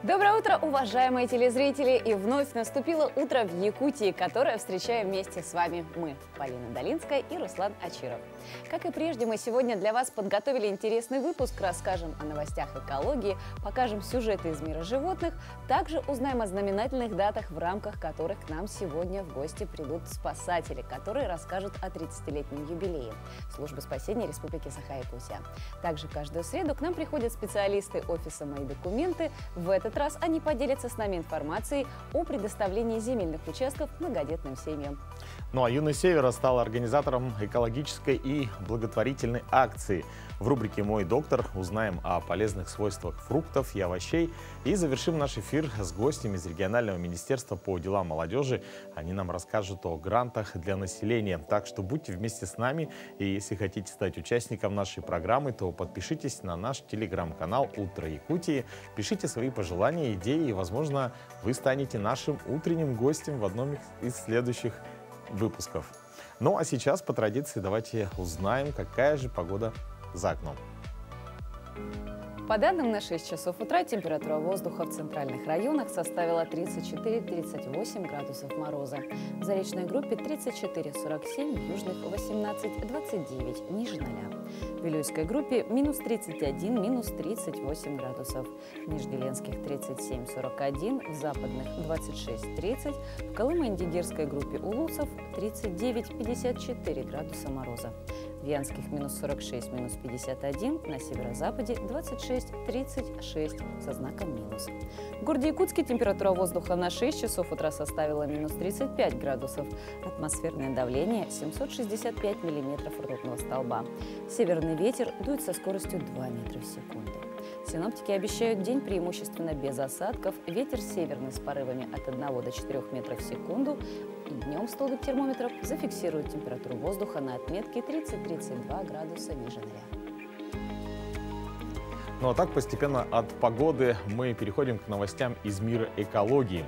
Доброе утро, уважаемые телезрители! И вновь наступило утро в Якутии, которое встречаем вместе с вами мы, Полина Долинская и Руслан Ачиров. Как и прежде, мы сегодня для вас подготовили интересный выпуск, расскажем о новостях экологии, покажем сюжеты из мира животных, также узнаем о знаменательных датах, в рамках которых к нам сегодня в гости придут спасатели, которые расскажут о 30-летнем юбилее Службы спасения Республики Саха-Якутия. Также каждую среду к нам приходят специалисты офиса «Мои документы». В этот раз они поделятся с нами информацией о предоставлении земельных участков многодетным семьям. Ну а «Юный Север» стал организатором экологической и благотворительной акции. В рубрике «Мой доктор» узнаем о полезных свойствах фруктов и овощей и завершим наш эфир с гостями из регионального министерства по делам молодежи. Они нам расскажут о грантах для населения. Так что будьте вместе с нами. И если хотите стать участником нашей программы, то подпишитесь на наш телеграм-канал «Утро Якутии». Пишите свои пожелания, идеи, и, возможно, вы станете нашим утренним гостем в одном из следующих выпусков. Ну а сейчас, по традиции, давайте узнаем, какая же погода за окном. По данным на 6 часов утра, температура воздуха в центральных районах составила 34-38 градусов мороза. В Заречной группе 34-47, в Южных 18-29, ниже 0. В Вилюйской группе минус 31, минус 38 градусов. В Нижнеленских 37-41, в Западных 26-30, в Колымо-Индигирской группе Улусов 39-54 градуса мороза. В Янских минус 46, минус 51, на северо-западе 26-36 со знаком минус. В городе Якутске температура воздуха на 6 часов утра составила минус 35 градусов. Атмосферное давление 765 миллиметров ртутного столба. Северный ветер дует со скоростью 2 метра в секунду. Синоптики обещают день преимущественно без осадков, ветер северный с порывами от 1 до 4 метров в секунду. И днем столбик термометров зафиксирует температуру воздуха на отметке 30-32 градуса ниже 0. Ну а так постепенно от погоды мы переходим к новостям из мира экологии.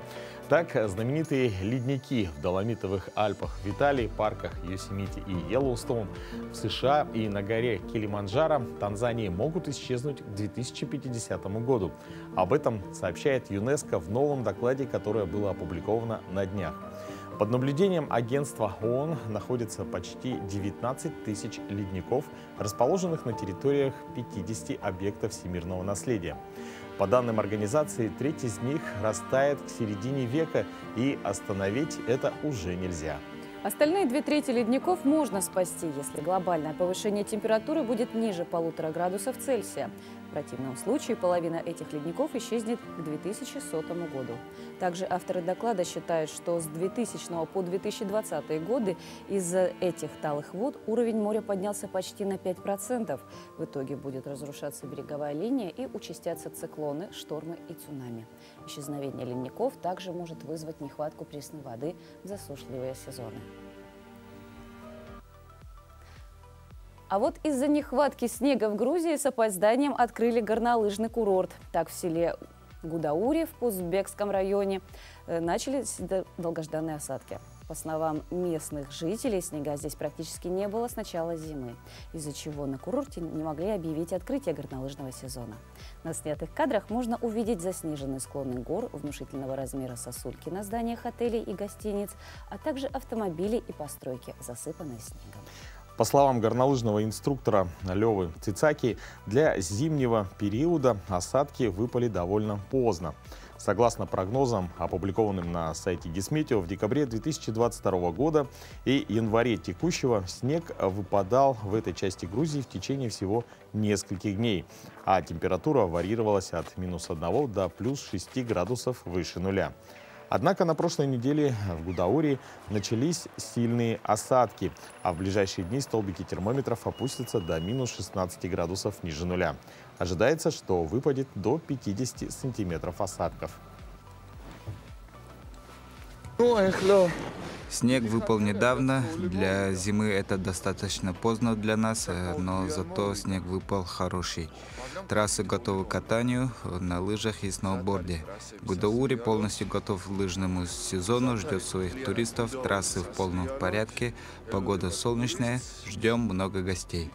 Так, знаменитые ледники в Доломитовых Альпах в Италии, парках Йосемити и Йеллоустоун в США и на горе Килиманджаро в Танзании могут исчезнуть к 2050 году. Об этом сообщает ЮНЕСКО в новом докладе, которое было опубликовано на днях. Под наблюдением агентства ООН находится почти 19 тысяч ледников, расположенных на территориях 50 объектов всемирного наследия. По данным организации, треть из них растает к середине века, и остановить это уже нельзя. Остальные 2/3 ледников можно спасти, если глобальное повышение температуры будет ниже 1,5 градусов Цельсия. В противном случае половина этих ледников исчезнет к 2100 году. Также авторы доклада считают, что с 2000 по 2020 годы из-за этих талых вод уровень моря поднялся почти на 5%. В итоге будет разрушаться береговая линия и участятся циклоны, штормы и цунами. Исчезновение ледников также может вызвать нехватку пресной воды в засушливые сезоны. А вот из-за нехватки снега в Грузии с опозданием открыли горнолыжный курорт. Так, в селе Гудаури в Пузбекском районе начались долгожданные осадки. По словам местных жителей, снега здесь практически не было с начала зимы, из-за чего на курорте не могли объявить открытие горнолыжного сезона. На снятых кадрах можно увидеть заснеженные склоны гор, внушительного размера сосульки на зданиях отелей и гостиниц, а также автомобили и постройки, засыпанные снегом. По словам горнолыжного инструктора Левы Цицаки, для зимнего периода осадки выпали довольно поздно. Согласно прогнозам, опубликованным на сайте Гисметео, в декабре 2022 года и январе текущего снег выпадал в этой части Грузии в течение всего нескольких дней, а температура варьировалась от -1 до +6 градусов выше нуля. Однако на прошлой неделе в Гудаури начались сильные осадки, а в ближайшие дни столбики термометров опустятся до -16 градусов ниже нуля. Ожидается, что выпадет до 50 сантиметров осадков. Снег выпал недавно. Для зимы это достаточно поздно для нас, но зато снег выпал хороший. Трассы готовы к катанию на лыжах и сноуборде. Гудаури полностью готов к лыжному сезону, ждет своих туристов. Трассы в полном порядке, погода солнечная, ждем много гостей.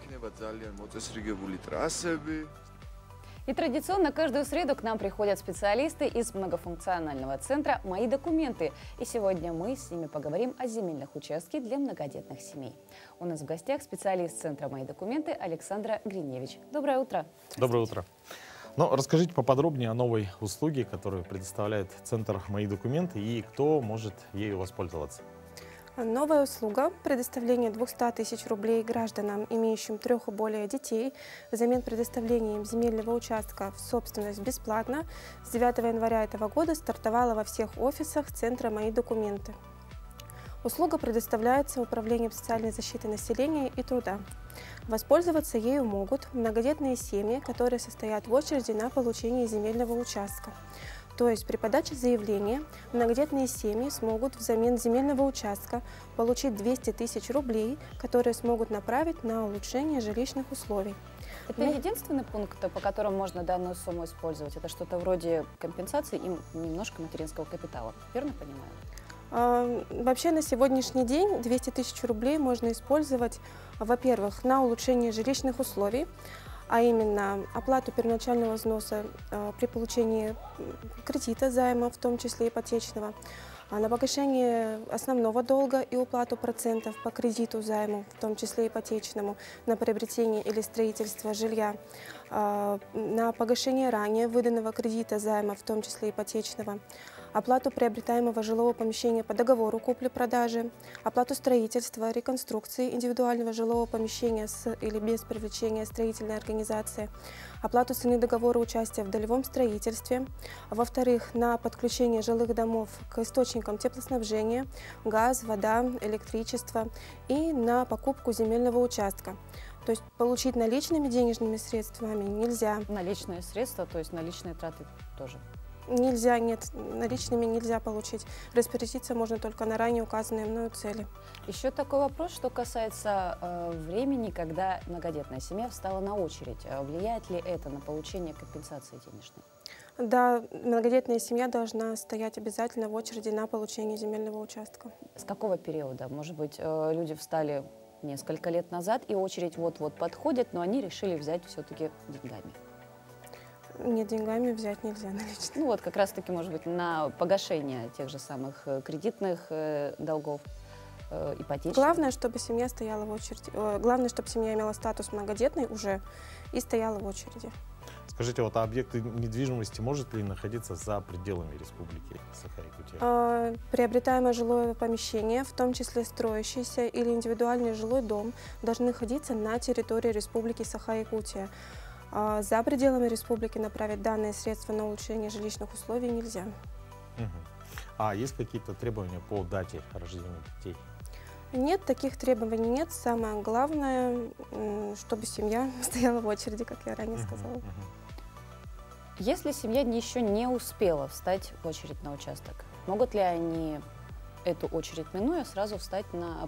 И традиционно каждую среду к нам приходят специалисты из многофункционального центра «Мои документы». И сегодня мы с ними поговорим о земельных участках для многодетных семей. У нас в гостях специалист центра «Мои документы» Александра Гриневич. Доброе утро. Доброе утро. Ну, расскажите поподробнее о новой услуге, которую предоставляет центр «Мои документы», и кто может ею воспользоваться. Новая услуга – предоставление 200 тысяч рублей гражданам, имеющим 3 и более детей, взамен предоставления им земельного участка в собственность бесплатно, с 9 января этого года стартовала во всех офисах центра «Мои документы». Услуга предоставляется Управлением социальной защиты населения и труда. Воспользоваться ею могут многодетные семьи, которые состоят в очереди на получение земельного участка. То есть при подаче заявления многодетные семьи смогут взамен земельного участка получить 200 тысяч рублей, которые смогут направить на улучшение жилищных условий. Это единственный пункт, по которому можно данную сумму использовать? Это что-то вроде компенсации им немножко материнского капитала, верно понимаю? Вообще на сегодняшний день 200 тысяч рублей можно использовать, во-первых, на улучшение жилищных условий, а именно оплату первоначального взноса при получении кредита, займа, в том числе ипотечного, на погашение основного долга и уплату процентов по кредиту, займу, в том числе ипотечному, на приобретение или строительство жилья, на погашение ранее выданного кредита, займа, в том числе ипотечного, оплату приобретаемого жилого помещения по договору купли-продажи, оплату строительства, реконструкции индивидуального жилого помещения с или без привлечения строительной организации, оплату цены договора участия в долевом строительстве, во-вторых, на подключение жилых домов к источникам теплоснабжения, газ, вода, электричество и на покупку земельного участка. То есть получить наличными денежными средствами нельзя. Наличные средства, то есть наличные траты тоже? Нельзя, нет, наличными нельзя получить. Распорядиться можно только на ранее указанные мною цели. Еще такой вопрос, что касается времени, когда многодетная семья встала на очередь. Влияет ли это на получение компенсации денежной? Да, многодетная семья должна стоять обязательно в очереди на получение земельного участка. С какого периода? Может быть, люди встали несколько лет назад, и очередь вот-вот подходит, но они решили взять все-таки деньгами? Нет, деньгами взять нельзя наличные. Ну вот как раз-таки, может быть, на погашение тех же самых кредитных долгов, ипотечных. Главное, чтобы семья стояла в очереди. Главное, чтобы семья имела статус многодетной уже и стояла в очереди. Скажите, вот объекты недвижимости может ли находиться за пределами Республики Саха-Якутия? Приобретаемое жилое помещение, в том числе строящийся или индивидуальный жилой дом, должны находиться на территории Республики Саха-Якутия. За пределами республики направить данные средства на улучшение жилищных условий нельзя. А есть какие-то требования по дате рождения детей? Нет, таких требований нет. Самое главное, чтобы семья стояла в очереди, как я ранее сказала. Если семья еще не успела встать в очередь на участок, могут ли они эту очередь минуя сразу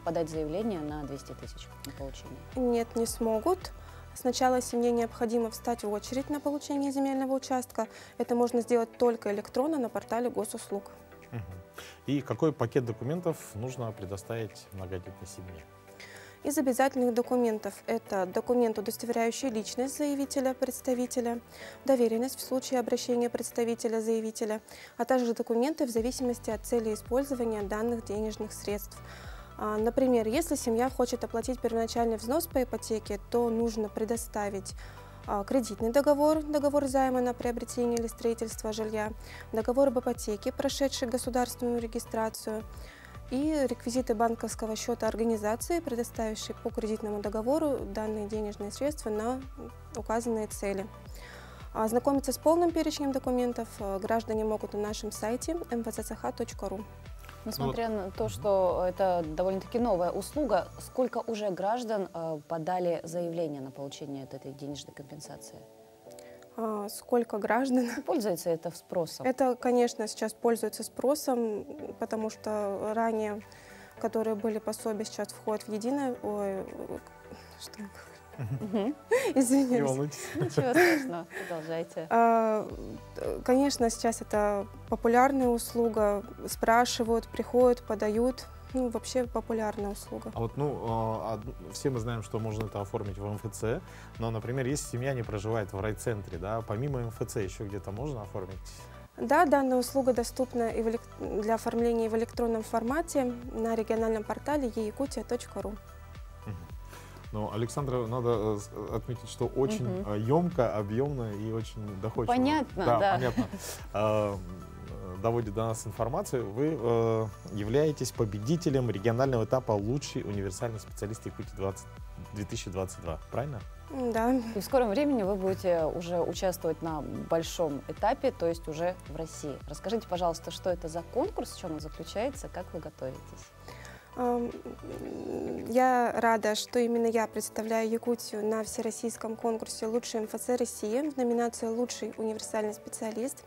подать заявление на 200 тысяч на получение? Нет, не смогут. Сначала семье необходимо встать в очередь на получение земельного участка. Это можно сделать только электронно на портале госуслуг. И какой пакет документов нужно предоставить многодетной семье? Из обязательных документов это документ, удостоверяющий личность заявителя-представителя, доверенность в случае обращения представителя-заявителя, а также документы в зависимости от цели использования данных денежных средств. Например, если семья хочет оплатить первоначальный взнос по ипотеке, то нужно предоставить кредитный договор, договор займа на приобретение или строительство жилья, договор об ипотеке, прошедший государственную регистрацию, и реквизиты банковского счета организации, предоставившей по кредитному договору данные денежные средства на указанные цели. Ознакомиться с полным перечнем документов граждане могут на нашем сайте mvzsakha.ru. Несмотря на то, что это довольно-таки новая услуга, сколько уже граждан подали заявление на получение этой денежной компенсации? Сколько граждан? Пользуется это спросом? Это, конечно, сейчас пользуется спросом, потому что ранее, которые были пособия, сейчас входят в единое... Ой, что я говорю? Извиняюсь. Не волнуйтесь. Ничего страшного, продолжайте. Конечно, сейчас это популярная услуга. Спрашивают, приходят, подают. ну, вообще популярная услуга. А вот, все мы знаем, что можно это оформить в МФЦ, но, например, если семья не проживает в райцентре, да, помимо МФЦ еще где-то можно оформить? Да, данная услуга доступна и для оформления в электронном формате на региональном портале eyakutia.ru. Ну, Александра, надо отметить, что очень емко, объемно и очень доходчиво. Понятно, да. Понятно. Доводит до нас информацию. Вы являетесь победителем регионального этапа «Лучший универсальный специалист Якутии 2022», правильно? Да. И в скором времени вы будете уже участвовать на большом этапе, то есть уже в России. Расскажите, пожалуйста, что это за конкурс, в чем он заключается, как вы готовитесь? Я рада, что именно я представляю Якутию на всероссийском конкурсе «Лучший МФЦ России» в номинации «Лучший универсальный специалист».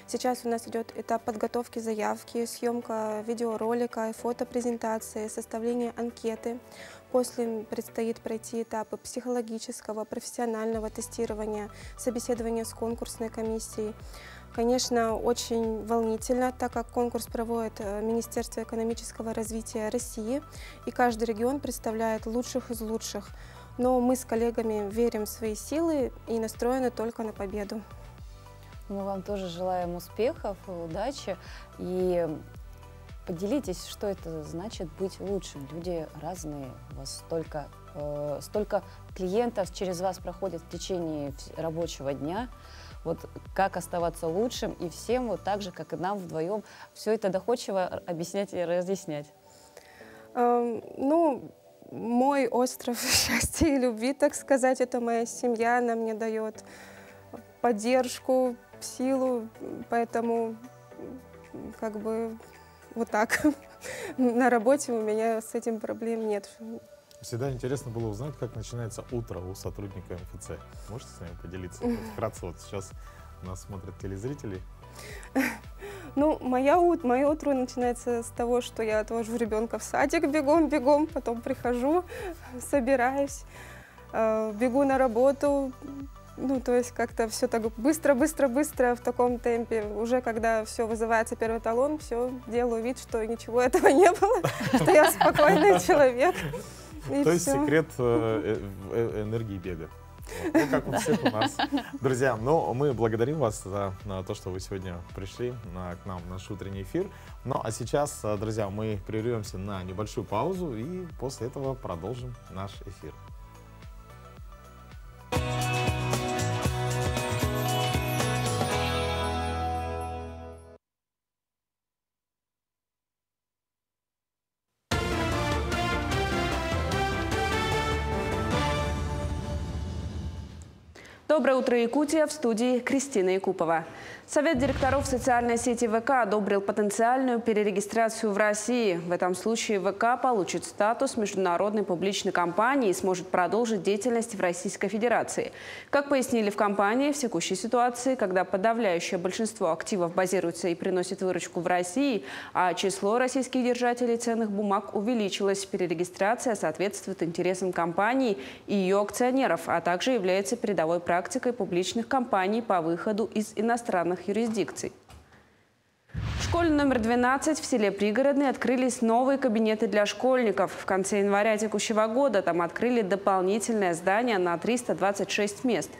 Сейчас у нас идет этап подготовки заявки, съемка видеоролика, фотопрезентации, составление анкеты. После предстоит пройти этапы психологического, профессионального тестирования, собеседования с конкурсной комиссией. Конечно, очень волнительно, так как конкурс проводит Министерство экономического развития России, и каждый регион представляет лучших из лучших. Но мы с коллегами верим в свои силы и настроены только на победу. Мы вам тоже желаем успехов, удачи. И поделитесь, что это значит быть лучшим. Люди разные, у вас столько клиентов через вас проходит в течение рабочего дня. Вот как оставаться лучшим и всем вот так же, как и нам вдвоем, все это доходчиво объяснять и разъяснять? Ну, мой остров счастья и любви, так сказать, это моя семья, она мне дает поддержку, силу, поэтому как бы вот так. На работе у меня с этим проблем нет. Всегда интересно было узнать, как начинается утро у сотрудника МФЦ. Можете с нами поделиться? Вкратце, вот сейчас нас смотрят телезрители. Ну, мое утро начинается с того, что я отвожу ребенка в садик бегом, потом прихожу, собираюсь, бегу на работу. Ну, то есть как-то все так быстро в таком темпе. Уже когда все вызывается первый талон, все делаю вид, что ничего этого не было, что я спокойный человек. То есть секрет энергии бега. Ну, как у всех у нас. Друзья, мы благодарим вас за то, что вы сегодня пришли к нам в наш утренний эфир. Ну, а сейчас, друзья, мы прервемся на небольшую паузу и после этого продолжим наш эфир. Доброе утро, Якутия! В студии Кристина Якупова. Совет директоров социальной сети ВК одобрил потенциальную перерегистрацию в России. В этом случае ВК получит статус международной публичной компании и сможет продолжить деятельность в Российской Федерации. Как пояснили в компании, в текущей ситуации, когда подавляющее большинство активов базируется и приносит выручку в России, а число российских держателей ценных бумаг увеличилось, перерегистрация соответствует интересам компании и ее акционеров, а также является передовой практикой публичных компаний по выходу из иностранных юрисдикций. В школе номер 12 в селе Пригородный открылись новые кабинеты для школьников. В конце января текущего года там открыли дополнительное здание на 326 мест.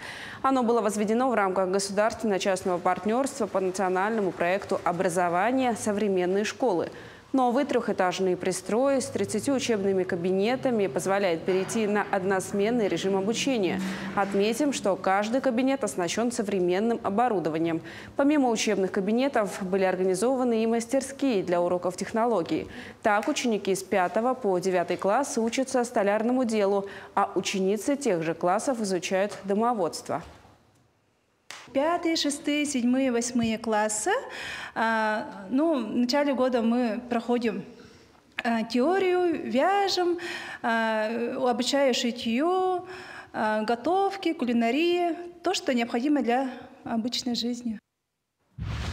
Оно было возведено в рамках государственно-частного партнерства по национальному проекту образования «Современные школы». Новые трехэтажные пристрои с 30 учебными кабинетами позволяют перейти на односменный режим обучения. Отметим, что каждый кабинет оснащен современным оборудованием. Помимо учебных кабинетов были организованы и мастерские для уроков технологий. Так, ученики с 5 по 9 класс учатся столярному делу, а ученицы тех же классов изучают домоводство. 5, 6, 7, 8 классы. В начале года мы проходим теорию, вяжем, обучаю шитью, готовке, кулинарии, то, что необходимо для обычной жизни.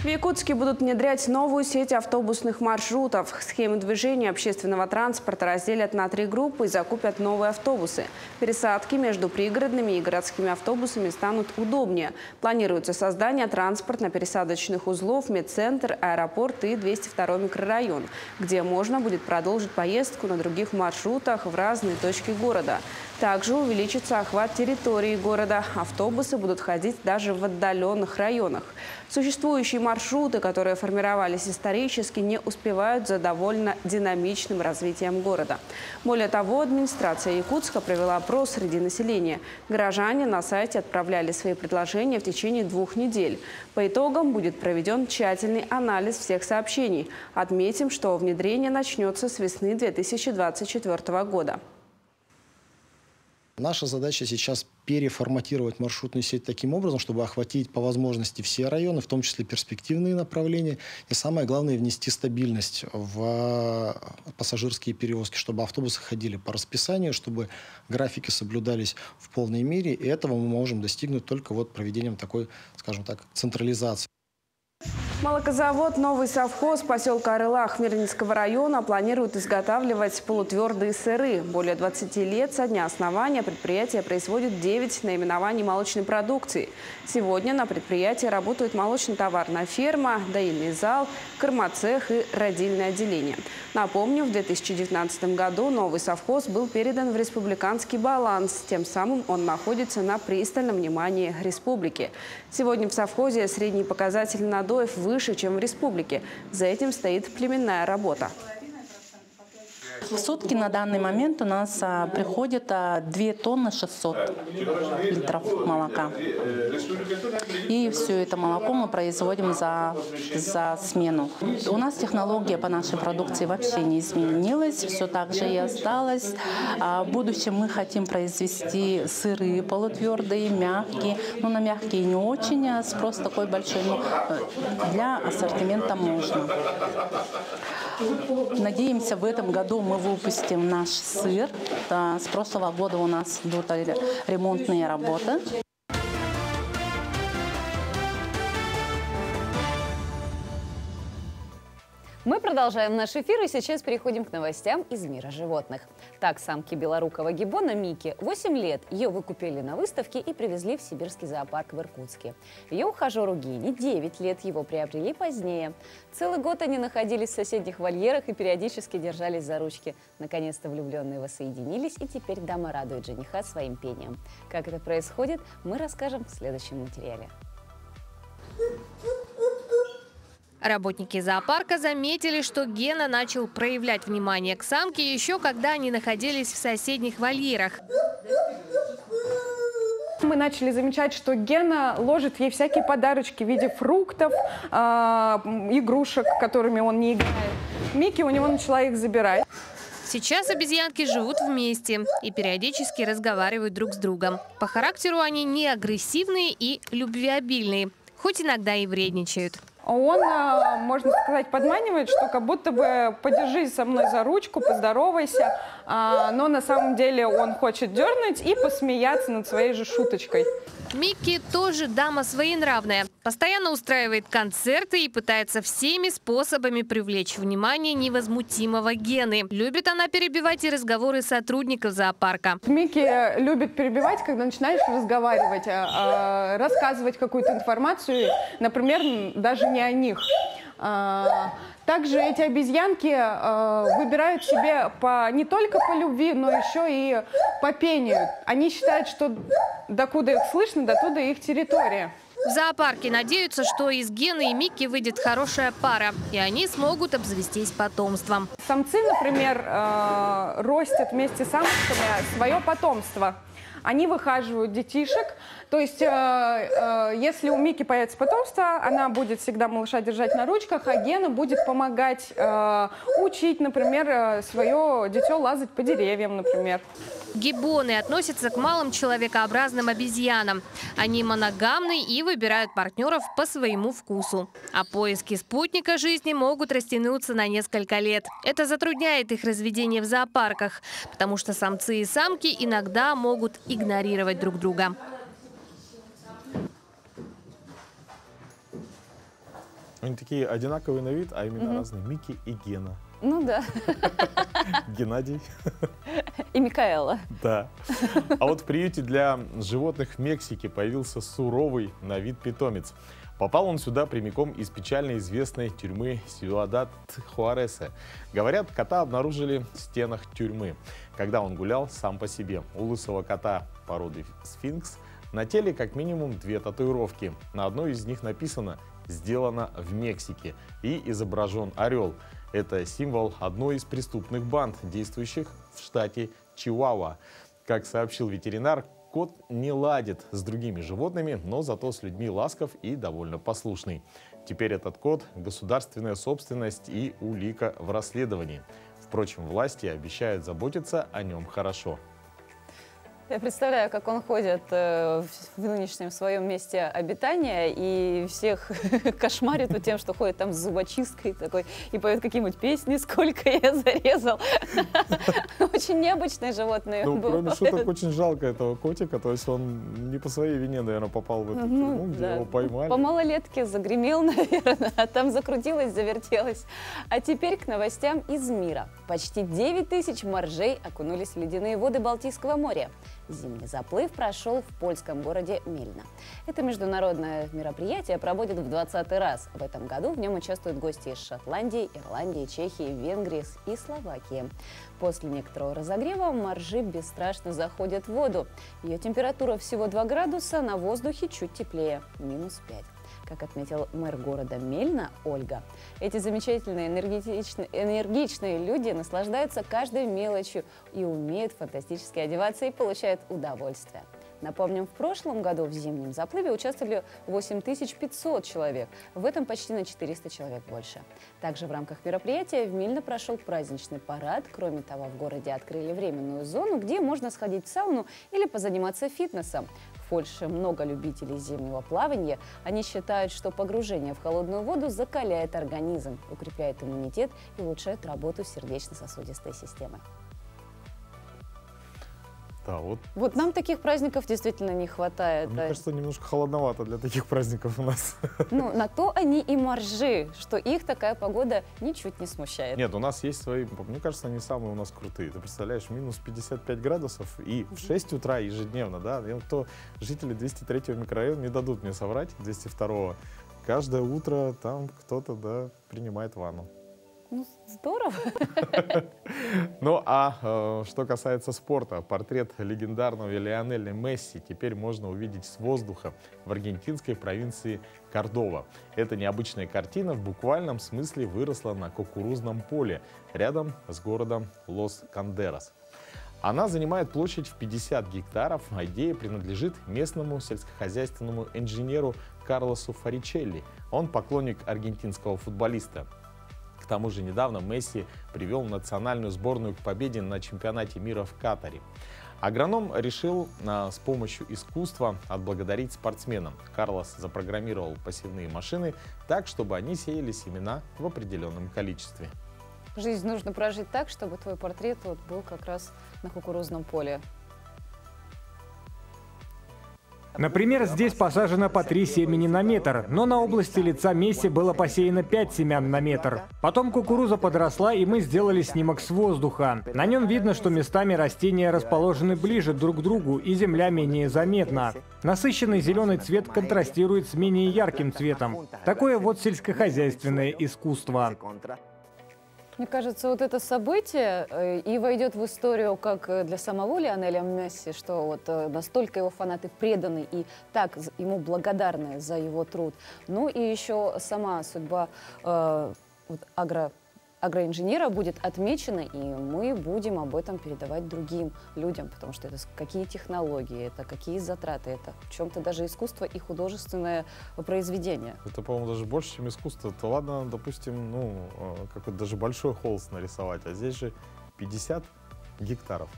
В Якутске будут внедрять новую сеть автобусных маршрутов. Схемы движения общественного транспорта разделят на 3 группы и закупят новые автобусы. Пересадки между пригородными и городскими автобусами станут удобнее. Планируется создание транспортно-пересадочных узлов, медцентр, аэропорт и 202 микрорайон, где можно будет продолжить поездку на других маршрутах в разные точки города. Также увеличится охват территории города. Автобусы будут ходить даже в отдаленных районах. Существующие маршруты, которые формировались исторически, не успевают за довольно динамичным развитием города. Более того, администрация Якутска провела опрос среди населения. Горожане на сайте отправляли свои предложения в течение 2 недель. По итогам будет проведен тщательный анализ всех сообщений. Отметим, что внедрение начнется с весны 2024 года. Наша задача сейчас переформатировать маршрутную сеть таким образом, чтобы охватить по возможности все районы, в том числе перспективные направления. И самое главное, внести стабильность в пассажирские перевозки, чтобы автобусы ходили по расписанию, чтобы графики соблюдались в полной мере. И этого мы можем достигнуть только вот проведением такой, скажем так, централизации. Молокозавод «Новый совхоз» поселка Арылах Мирнинского района планирует изготавливать полутвердые сыры. Более 20 лет со дня основания предприятие производит 9 наименований молочной продукции. Сегодня на предприятии работают молочно-товарная ферма, доильный зал, кормоцех и родильное отделение. Напомню, в 2019 году «Новый совхоз» был передан в республиканский баланс. Тем самым он находится на пристальном внимании республики. Сегодня в совхозе средний показатель надоев выше, чем в республике. За этим стоит племенная работа. В сутки на данный момент у нас приходит 2 тонны 600 литров молока. И все это молоко мы производим за смену. У нас технология по нашей продукции вообще не изменилась, все так же и осталось. В будущем мы хотим произвести сыры полутвердые, мягкие. Но на мягкие не очень, спрос такой большой, но для ассортимента можно. Надеемся, в этом году мы выпустим наш сыр. С прошлого года у нас идут ремонтные работы. Мы продолжаем наш эфир и сейчас переходим к новостям из мира животных. Так, самке белорукого гиббона Мики 8 лет. Ее выкупили на выставке и привезли в сибирский зоопарк в Иркутске. Ее ухажеру Гене 9 лет, его приобрели позднее. Целый год они находились в соседних вольерах и периодически держались за ручки. Наконец-то влюбленные воссоединились, и теперь дама радует жениха своим пением. Как это происходит, мы расскажем в следующем материале. Работники зоопарка заметили, что Гена начал проявлять внимание к самке еще когда они находились в соседних вольерах. Мы начали замечать, что Гена ложит ей всякие подарочки в виде фруктов, игрушек, которыми он не играет. Мики у него начала их забирать. Сейчас обезьянки живут вместе и периодически разговаривают друг с другом. По характеру они не агрессивные и любвеобильные, хоть иногда и вредничают. Он, можно сказать, подманивает, что как будто бы подержись со мной за ручку, поздоровайся, но на самом деле он хочет дернуть и посмеяться над своей же шуточкой. Микки тоже дама своенравная. Постоянно устраивает концерты и пытается всеми способами привлечь внимание невозмутимого Гены. Любит она перебивать и разговоры сотрудников зоопарка. Микки любит перебивать, когда начинаешь разговаривать, рассказывать какую-то информацию, например, даже не о них. Также эти обезьянки выбирают себе не только по любви, но еще и по пению. Они считают, что докуда их слышно, дотуда их территория. В зоопарке надеются, что из Гены и Микки выйдет хорошая пара, и они смогут обзавестись потомством. Самцы, например, ростят вместе с самками свое потомство. Они выхаживают детишек. То есть, если у Мики появится потомство, она будет всегда малыша держать на ручках, а Гена будет помогать учить, например, свое дитё лазать по деревьям, например. Гиббоны относятся к малым человекообразным обезьянам. Они моногамны и выбирают партнеров по своему вкусу. А поиски спутника жизни могут растянуться на несколько лет. Это затрудняет их разведение в зоопарках, потому что самцы и самки иногда могут игнорировать друг друга. Они такие одинаковые на вид, а имена разные. Микки и Гена. Ну да. Геннадий. И Микаэла. Да. А вот в приюте для животных в Мексике появился суровый на вид питомец. Попал он сюда прямиком из печально известной тюрьмы Сьюдад-Хуареса. Говорят, кота обнаружили в стенах тюрьмы, когда он гулял сам по себе. У лысого кота породы сфинкс на теле как минимум 2 татуировки. На одной из них написано «Сделано в Мексике» и изображен орел. Это символ одной из преступных банд, действующих в штате Чиуауа. Как сообщил ветеринар, кот не ладит с другими животными, но зато с людьми ласков и довольно послушный. Теперь этот кот – государственная собственность и улика в расследовании. Впрочем, власти обещают заботиться о нем хорошо. Я представляю, как он ходит в нынешнем своем месте обитания и всех кошмарит вот тем, что ходит там с зубочисткой такой и поет какие-нибудь песни «Сколько я зарезал». Очень необычное животное. Ну, кроме шуток, очень жалко этого котика, то есть он не по своей вине, наверное, попал в эту тюрьму, где его поймали. По малолетке загремел, наверное, а там закрутилось, завертелось. А теперь к новостям из мира. Почти 9000 моржей окунулись в ледяные воды Балтийского моря. Зимний заплыв прошел в польском городе Мельно. Это международное мероприятие проводят в 20-й раз. В этом году в нем участвуют гости из Шотландии, Ирландии, Чехии, Венгрии и Словакии. После некоторого разогрева моржи бесстрашно заходят в воду. Ее температура всего 2 градуса, на воздухе чуть теплее – -5. Как отметил мэр города Мельно Ольга, эти замечательные энергичные люди наслаждаются каждой мелочью и умеют фантастически одеваться и получают удовольствие. Напомним, в прошлом году в зимнем заплыве участвовали 8500 человек, в этом почти на 400 человек больше. Также в рамках мероприятия в Мельно прошел праздничный парад. Кроме того, в городе открыли временную зону, где можно сходить в сауну или позаниматься фитнесом. В Польше много любителей зимнего плавания. Они считают, что погружение в холодную воду закаляет организм, укрепляет иммунитет и улучшает работу сердечно-сосудистой системы. Да, вот нам таких праздников действительно не хватает. Мне кажется, немножко холодновато для таких праздников у нас. Ну, на то они и моржи, что их такая погода ничуть не смущает. Нет, у нас есть свои, мне кажется, они самые у нас крутые. Ты представляешь, минус 55 градусов и в 6 утра ежедневно, да? Кто жители 203-го микрорайона не дадут мне соврать, 202-го. Каждое утро там кто-то, да, принимает ванну. Ну, здорово. Ну, а что касается спорта, портрет легендарного Лионеля Месси теперь можно увидеть с воздуха в аргентинской провинции Кордова. Эта необычная картина в буквальном смысле выросла на кукурузном поле рядом с городом Лос-Кандерос. Она занимает площадь в 50 гектаров, а идея принадлежит местному сельскохозяйственному инженеру Карлосу Фаричелли. Он поклонник аргентинского футболиста. К тому же недавно Месси привел национальную сборную к победе на чемпионате мира в Катаре. Агроном решил с помощью искусства отблагодарить спортсмена. Карлос запрограммировал посевные машины так, чтобы они сеяли семена в определенном количестве. Жизнь нужно прожить так, чтобы твой портрет был как раз на кукурузном поле. Например, здесь посажено по 3 семени на метр, но на области лица Месси было посеяно 5 семян на метр. Потом кукуруза подросла, и мы сделали снимок с воздуха. На нем видно, что местами растения расположены ближе друг к другу, и земля менее заметна. Насыщенный зеленый цвет контрастирует с менее ярким цветом. Такое вот сельскохозяйственное искусство. Мне кажется, вот это событие и войдет в историю как для самого Лионеля Месси, что вот настолько его фанаты преданы и так ему благодарны за его труд. Ну и еще сама судьба агроинженера будет отмечена, и мы будем об этом передавать другим людям, потому что это какие технологии, это какие затраты, это в чем-то даже искусство и художественное произведение. Это, по-моему, даже больше, чем искусство. То ладно, допустим, какой-то даже большой холст нарисовать, а здесь же 50 гектаров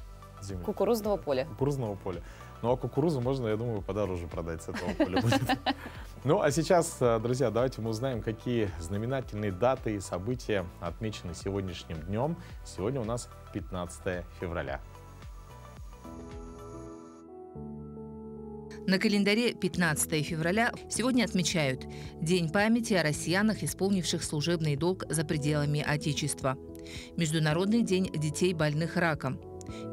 земли. Кукурузного поля. Кукурузного поля. Ну, а кукурузу можно, я думаю, подороже продать с этого поля будет. Ну, а сейчас, друзья, давайте мы узнаем, какие знаменательные даты и события отмечены сегодняшним днем. Сегодня у нас 15 февраля. На календаре 15 февраля сегодня отмечают День памяти о россиянах, исполнивших служебный долг за пределами Отечества, Международный день детей, больных раком,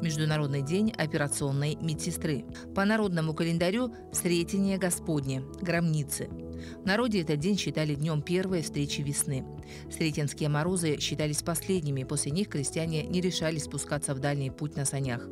Международный день операционной медсестры. По народному календарю Сретение Господне, Громницы. В народе этот день считали днем первой встречи весны. Сретенские морозы считались последними, после них крестьяне не решались спускаться в дальний путь на санях.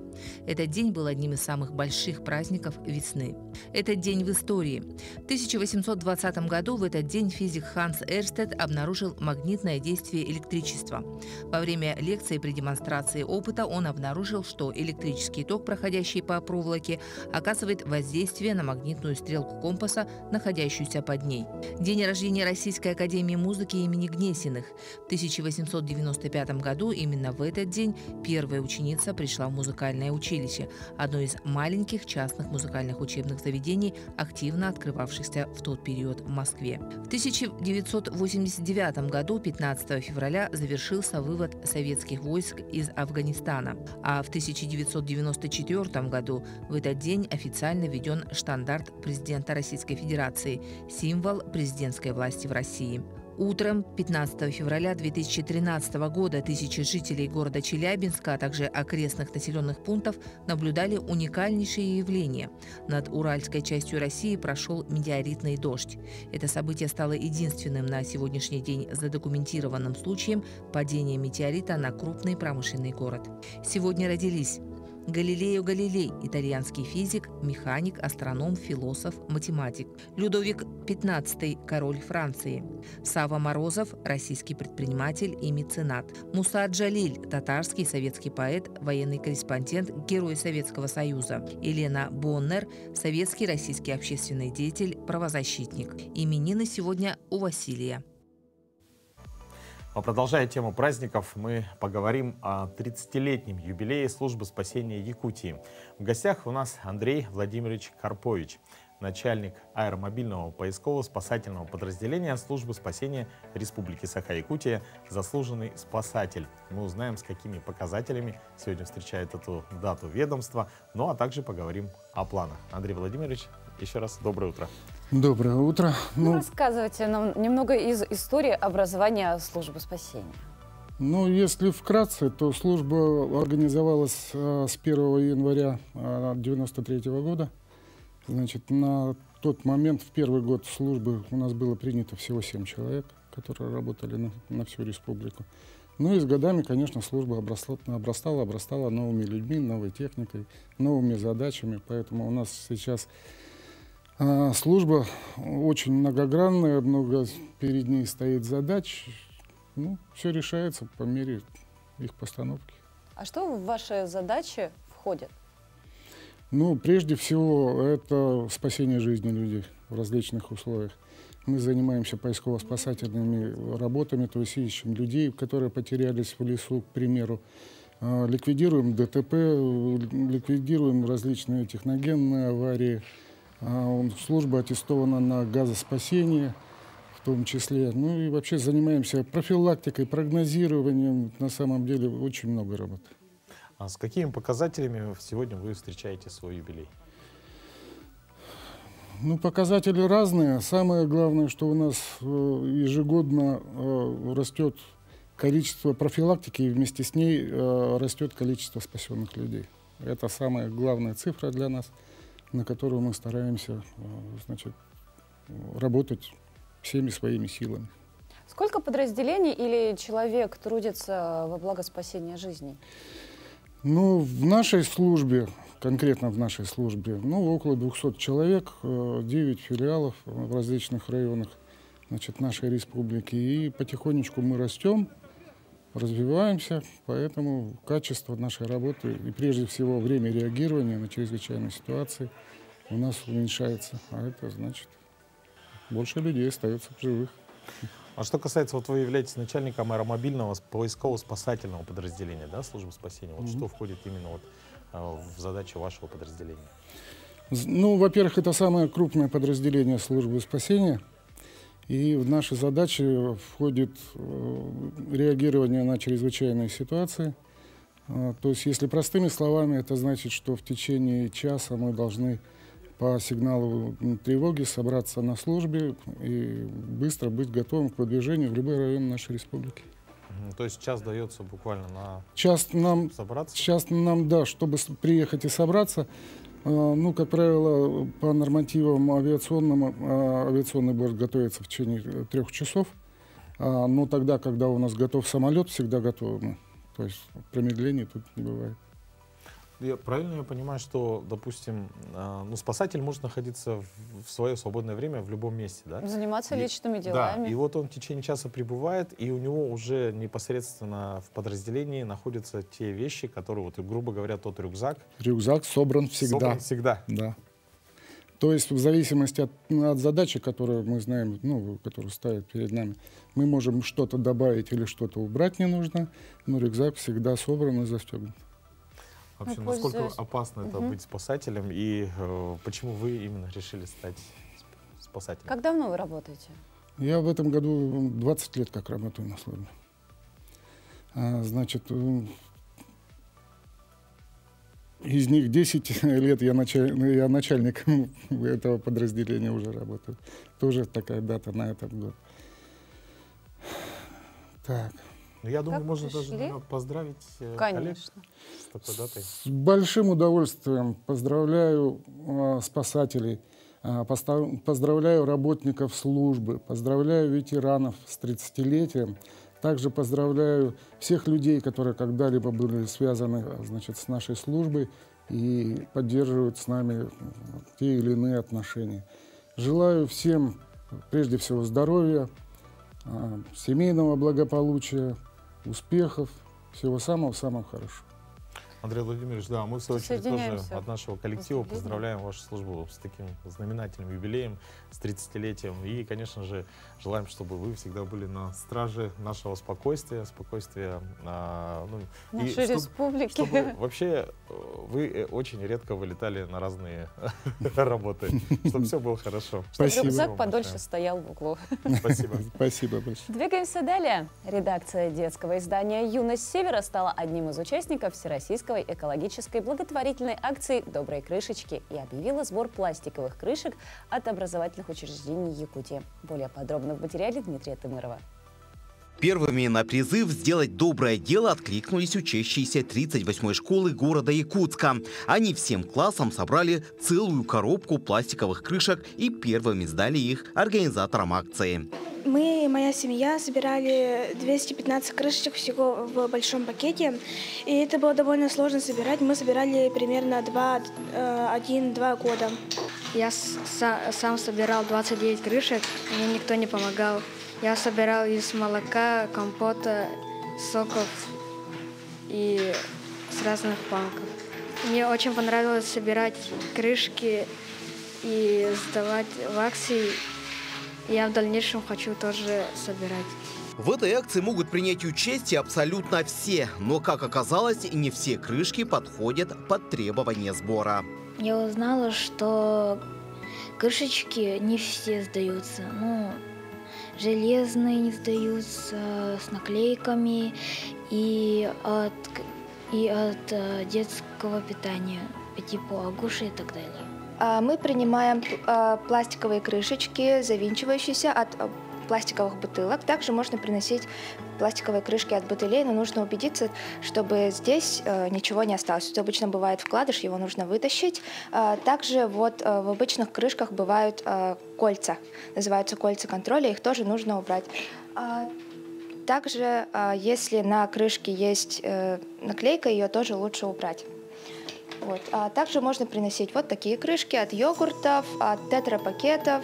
Этот день был одним из самых больших праздников весны. Этот день в истории. В 1820 году в этот день физик Ханс Эрстед обнаружил магнитное действие электричества. Во время лекции при демонстрации опыта он обнаружил, что электрический ток, проходящий по проволоке, оказывает воздействие на магнитную стрелку компаса, находящуюся под ней. День рождения Российской академии музыки имени Гнесиных. В 1895 году именно в этот день первая ученица пришла в музыкальное училище, одно из маленьких частных музыкальных учебных заведений, активно открывавшихся в тот период в Москве. В 1989 году, 15 февраля, завершился вывод советских войск из Афганистана, а в 1994 году в этот день официально введен штандарт президента Российской Федерации, символ президентской власти в России. Утром 15 февраля 2013 года тысячи жителей города Челябинска, а также окрестных населенных пунктов наблюдали уникальнейшее явление. Над уральской частью России прошел метеоритный дождь. Это событие стало единственным на сегодняшний день задокументированным случаем падения метеорита на крупный промышленный город. Сегодня родились Галилео Галилей, итальянский физик, механик, астроном, философ, математик. Людовик XV, король Франции. Сава Морозов, российский предприниматель и меценат. Муса Джалиль, татарский советский поэт, военный корреспондент, герой Советского Союза. Елена Боннер, советский российский общественный деятель, правозащитник. Именины сегодня у Василия. Продолжая тему праздников, мы поговорим о 30-летнем юбилее службы спасения Якутии. В гостях у нас Андрей Владимирович Карпович, начальник аэромобильного поисково-спасательного подразделения службы спасения Республики Саха-Якутия, заслуженный спасатель. Мы узнаем, с какими показателями сегодня встречает эту дату ведомства, ну а также поговорим о планах. Андрей Владимирович, еще раз доброе утро. Доброе утро. Рассказывайте нам немного из истории образования службы спасения. Если вкратце, то служба организовалась с 1 января 1993 года. Значит, на тот момент, в первый год службы, у нас было принято всего 7 человек, которые работали на всю республику. И с годами, конечно, служба обрастала новыми людьми, новой техникой, новыми задачами. Поэтому у нас сейчас служба очень многогранная, много перед ней стоит задач. Все решается по мере их постановки. А что в ваши задачи входит? Прежде всего, это спасение жизни людей в различных условиях. Мы занимаемся поисково-спасательными работами, то есть ищем людей, которые потерялись в лесу, к примеру. Ликвидируем ДТП, ликвидируем различные техногенные аварии. Служба аттестована на газоспасение в том числе. И вообще занимаемся профилактикой, прогнозированием. На самом деле очень много работы. А с какими показателями сегодня вы встречаете свой юбилей? Показатели разные. Самое главное, что у нас ежегодно растет количество профилактики, и вместе с ней растет количество спасенных людей. Это самая главная цифра для нас, на которую мы стараемся работать всеми своими силами. Сколько подразделений или человек трудится во благо спасения жизней? В нашей службе, конкретно в нашей службе, около 200 человек, 9 филиалов в различных районах нашей республики. И потихонечку мы растем, развиваемся, поэтому качество нашей работы и прежде всего время реагирования на чрезвычайные ситуации у нас уменьшается. А это значит, больше людей остается в живых. А что касается, вы являетесь начальником аэромобильного поисково-спасательного подразделения, да, службы спасения. Что входит именно в задачу вашего подразделения? Во-первых, это самое крупное подразделение службы спасения. И в наши задачи входит реагирование на чрезвычайные ситуации. То есть, если простыми словами, это значит, что в течение часа мы должны по сигналу тревоги собраться на службе и быстро быть готовым к выдвижению в любой район нашей республики. То есть час дается буквально на собраться? Час нам, да, чтобы приехать и собраться. Ну, как правило, по нормативам авиационный борт готовится в течение 3 часов. Но тогда, когда у нас готов самолет, всегда готовы. То есть промедлений тут не бывает. Правильно я понимаю, что, допустим, спасатель может находиться в свое свободное время в любом месте, да? Заниматься личными делами. Да, и вот он в течение часа прибывает, и у него уже непосредственно в подразделении находятся те вещи, которые, вот, грубо говоря, тот рюкзак. Рюкзак собран всегда. Собран всегда. Да. То есть в зависимости от задачи, которую мы знаем, которую ставят перед нами, мы можем что-то добавить или что-то убрать не нужно, но рюкзак всегда собран и застегнут. Вообще, насколько опасно это быть спасателем, и почему вы именно решили стать спасателем? Как давно вы работаете? Я в этом году 20 лет как работаю на службе. Значит, из них 10 лет я начальником этого подразделения уже работаю. Тоже такая дата на этот год. Так. Я думаю, можно даже поздравить коллег с такой датой. С большим удовольствием поздравляю спасателей, поздравляю работников службы, поздравляю ветеранов с 30-летием. Также поздравляю всех людей, которые когда-либо были связаны, значит, с нашей службой и поддерживают с нами те или иные отношения. Желаю всем, прежде всего, здоровья, семейного благополучия, успехов, всего самого-самого хорошего. Андрей Владимирович, да, мы в свою очередь тоже от нашего коллектива поздравляем вашу службу с таким знаменательным юбилеем, с 30-летием. И, конечно же, желаем, чтобы вы всегда были на страже нашего спокойствия нашей республики. Чтобы вообще вы очень редко вылетали на разные работы, чтобы все было хорошо. Чтобы рюкзак подольше стоял в углу. Спасибо. Спасибо большое. Двигаемся далее. Редакция детского издания «Юность Севера» стала одним из участников Всероссийского экологической благотворительной акции «Добрые крышечки» и объявила сбор пластиковых крышек от образовательных учреждений Якутии. Более подробно в материале Дмитрия Тымырова. Первыми на призыв сделать доброе дело откликнулись учащиеся 38-й школы города Якутска. Они всем классом собрали целую коробку пластиковых крышек и первыми сдали их организаторам акции. Мы, моя семья, собирали 215 крышечек всего в большом пакете. И это было довольно сложно собирать. Мы собирали примерно 1-2 года. Я сам собирал 29 крышек, мне никто не помогал. Я собирал из молока, компота, соков и с разных банков. Мне очень понравилось собирать крышки и сдавать в акции. Я в дальнейшем хочу тоже собирать. В этой акции могут принять участие абсолютно все. Но, как оказалось, не все крышки подходят под требования сбора. Я узнала, что крышечки не все сдаются. Железные не сдаются, с наклейками и от детского питания, по типу агуши и так далее. Мы принимаем пластиковые крышечки, завинчивающиеся от пластиковых бутылок. Также можно приносить пластиковые крышки от бутылей, но нужно убедиться, чтобы здесь ничего не осталось. Тут обычно бывает вкладыш, его нужно вытащить. Также вот в обычных крышках бывают кольца, называются кольца контроля, их тоже нужно убрать. Также, если на крышке есть наклейка, ее тоже лучше убрать. Вот. Также можно приносить вот такие крышки от йогуртов, от тетрапакетов.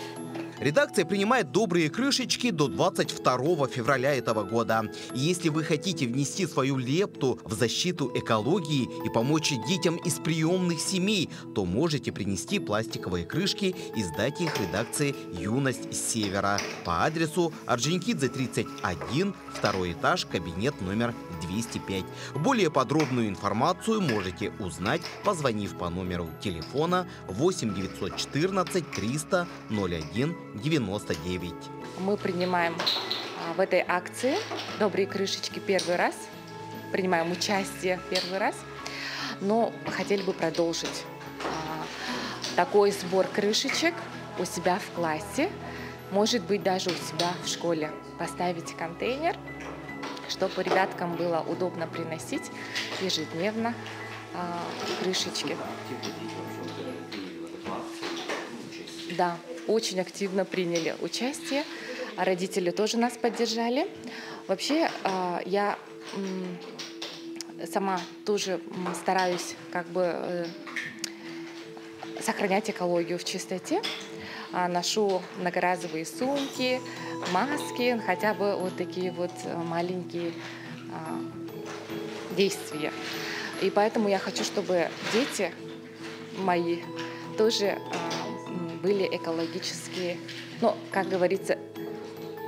Редакция принимает добрые крышечки до 22 февраля этого года. И если вы хотите внести свою лепту в защиту экологии и помочь детям из приемных семей, то можете принести пластиковые крышки и сдать их редакции «Юность Севера» по адресу Орджоникидзе, 31, 2 этаж, кабинет номер 205. Более подробную информацию можете узнать, позвонив по номеру телефона 8 914 300 01 99. Мы принимаем в этой акции «Добрые крышечки» первый раз. Принимаем участие первый раз, но хотели бы продолжить такой сбор крышечек у себя в классе, может быть, даже у себя в школе. Поставить контейнер, чтобы ребяткам было удобно приносить ежедневно крышечки. Да, очень активно приняли участие. Родители тоже нас поддержали. Вообще, я сама тоже стараюсь сохранять экологию в чистоте. Ношу многоразовые сумки, маски, хотя бы вот такие вот маленькие действия. И поэтому я хочу, чтобы дети мои тоже были экологически, как говорится,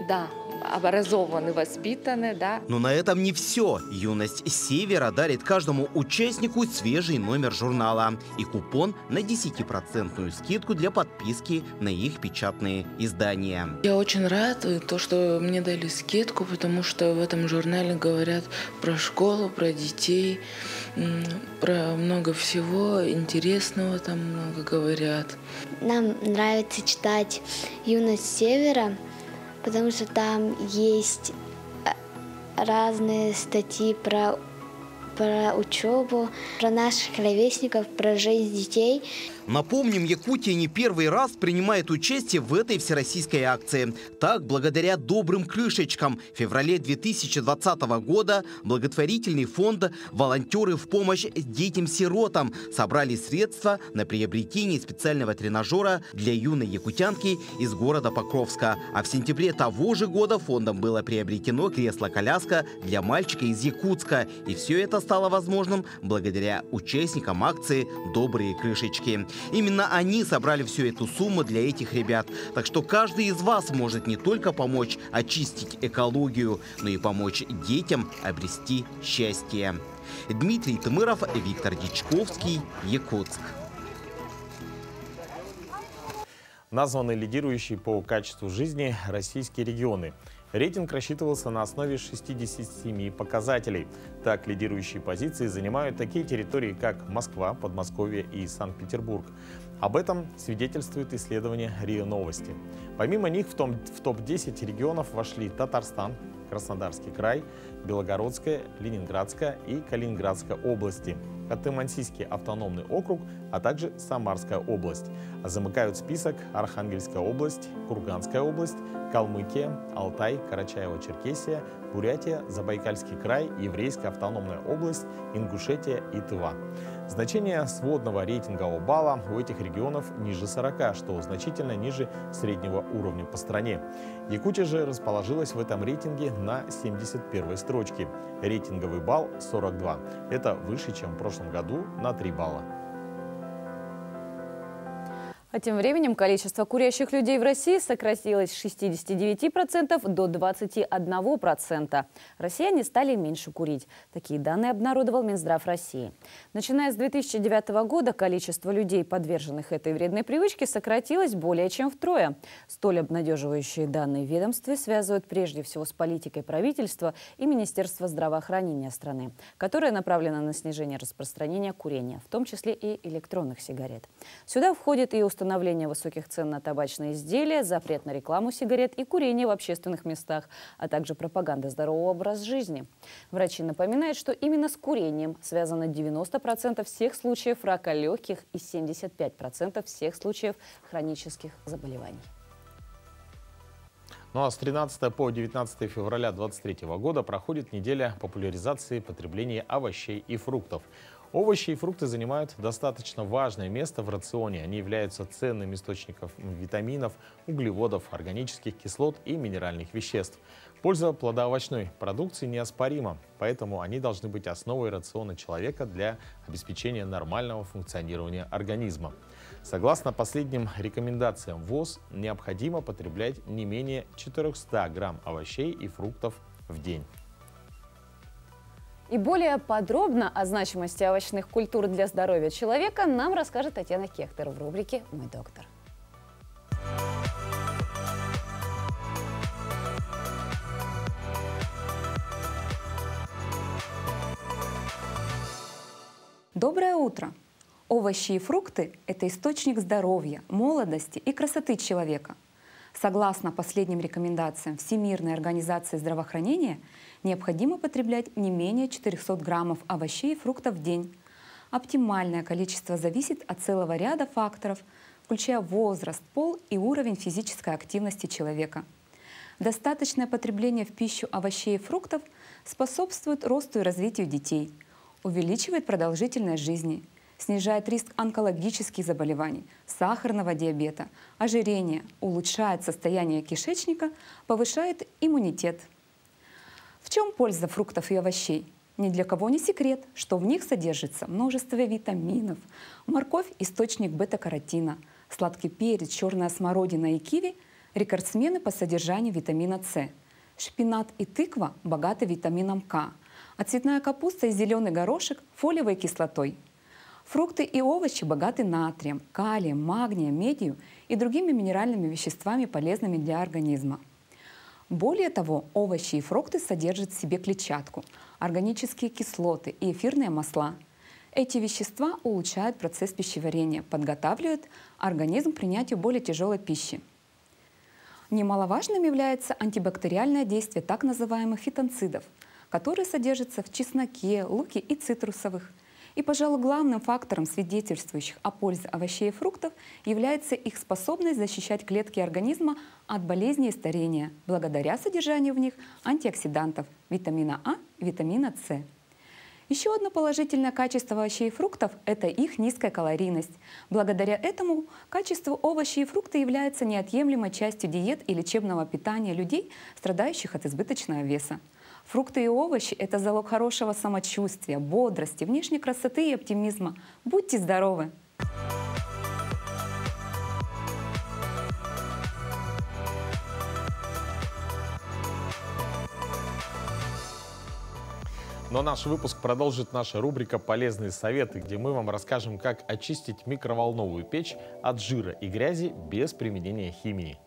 да, образованы, воспитаны, да. Но на этом не все. Юность Севера дарит каждому участнику свежий номер журнала и купон на 10% скидку для подписки на их печатные издания. Я очень рад, что мне дали скидку, потому что в этом журнале говорят про школу, про детей, про много всего интересного там много говорят. Нам нравится читать «Юность Севера», потому что там есть разные статьи про учебу, про наших ровесников, про жизнь детей. Напомним, Якутия не первый раз принимает участие в этой всероссийской акции. Так, благодаря добрым крышечкам в феврале 2020 года благотворительный фонд «Волонтеры в помощь детям-сиротам» собрали средства на приобретение специального тренажера для юной якутянки из города Покровска. А в сентябре того же года фондом было приобретено кресло-коляска для мальчика из Якутска. И все это стало возможным благодаря участникам акции «Добрые крышечки». Именно они собрали всю эту сумму для этих ребят. Так что каждый из вас может не только помочь очистить экологию, но и помочь детям обрести счастье. Дмитрий Тымыров, Виктор Дичковский, Якутск. Названы лидирующие по качеству жизни российские регионы. Рейтинг рассчитывался на основе 67 показателей. Так, лидирующие позиции занимают такие территории, как Москва, Подмосковье и Санкт-Петербург. Об этом свидетельствует исследование РИА Новости. Помимо них в топ-10 регионов вошли Татарстан, Краснодарский край, Белгородская, Ленинградская и Калининградская области, Ханты-Мансийский автономный округ, а также Самарская область. Замыкают список Архангельская область, Курганская область, Калмыкия, Алтай, Карачаево-Черкесия, Бурятия, Забайкальский край, Еврейская автономная область, Ингушетия и Тыва. Значение сводного рейтингового балла у этих регионов ниже 40, что значительно ниже среднего уровня по стране. Якутия же расположилась в этом рейтинге на 71-й строчке. Рейтинговый балл 42. Это выше, чем в прошлом году на 3 балла. А тем временем количество курящих людей в России сократилось с 69% до 21%. Россияне стали меньше курить. Такие данные обнародовал Минздрав России. Начиная с 2009 года количество людей, подверженных этой вредной привычке, сократилось более чем втрое. Столь обнадеживающие данные в ведомстве связывают прежде всего с политикой правительства и Министерства здравоохранения страны, которая направлена на снижение распространения курения, в том числе и электронных сигарет. Сюда входит и установление высоких цен на табачные изделия, запрет на рекламу сигарет и курение в общественных местах, а также пропаганда здорового образа жизни. Врачи напоминают, что именно с курением связано 90% всех случаев рака легких и 75% всех случаев хронических заболеваний. Ну а с 13 по 19 февраля 2023 года проходит неделя популяризации потребления овощей и фруктов. Овощи и фрукты занимают достаточно важное место в рационе. Они являются ценным источником витаминов, углеводов, органических кислот и минеральных веществ. Польза плодоовощной продукции неоспорима, поэтому они должны быть основой рациона человека для обеспечения нормального функционирования организма. Согласно последним рекомендациям ВОЗ, необходимо потреблять не менее 400 грамм овощей и фруктов в день. И более подробно о значимости овощных культур для здоровья человека нам расскажет Татьяна Кехтер в рубрике «Мой доктор». Доброе утро! Овощи и фрукты – это источник здоровья, молодости и красоты человека. Согласно последним рекомендациям Всемирной организации здравоохранения, необходимо потреблять не менее 400 граммов овощей и фруктов в день. Оптимальное количество зависит от целого ряда факторов, включая возраст, пол и уровень физической активности человека. Достаточное потребление в пищу овощей и фруктов способствует росту и развитию детей, увеличивает продолжительность жизни, снижает риск онкологических заболеваний, сахарного диабета, ожирения, улучшает состояние кишечника, повышает иммунитет. В чем польза фруктов и овощей? Ни для кого не секрет, что в них содержится множество витаминов. Морковь – источник бета-каротина, сладкий перец, черная смородина и киви – рекордсмены по содержанию витамина С. Шпинат и тыква богаты витамином К, а цветная капуста и зеленый горошек – фолиевой кислотой. Фрукты и овощи богаты натрием, калием, магнием, медью и другими минеральными веществами, полезными для организма. Более того, овощи и фрукты содержат в себе клетчатку, органические кислоты и эфирные масла. Эти вещества улучшают процесс пищеварения, подготавливают организм к принятию более тяжелой пищи. Немаловажным является антибактериальное действие так называемых фитонцидов, которые содержатся в чесноке, луке и цитрусовых. И, пожалуй, главным фактором, свидетельствующих о пользе овощей и фруктов, является их способность защищать клетки организма от болезней и старения, благодаря содержанию в них антиоксидантов, витамина А и витамина С. Еще одно положительное качество овощей и фруктов – это их низкая калорийность. Благодаря этому качество овощей и фрукты является неотъемлемой частью диет и лечебного питания людей, страдающих от избыточного веса. Фрукты и овощи – это залог хорошего самочувствия, бодрости, внешней красоты и оптимизма. Будьте здоровы! Но наш выпуск продолжит наша рубрика «Полезные советы», где мы вам расскажем, как очистить микроволновую печь от жира и грязи без применения химии.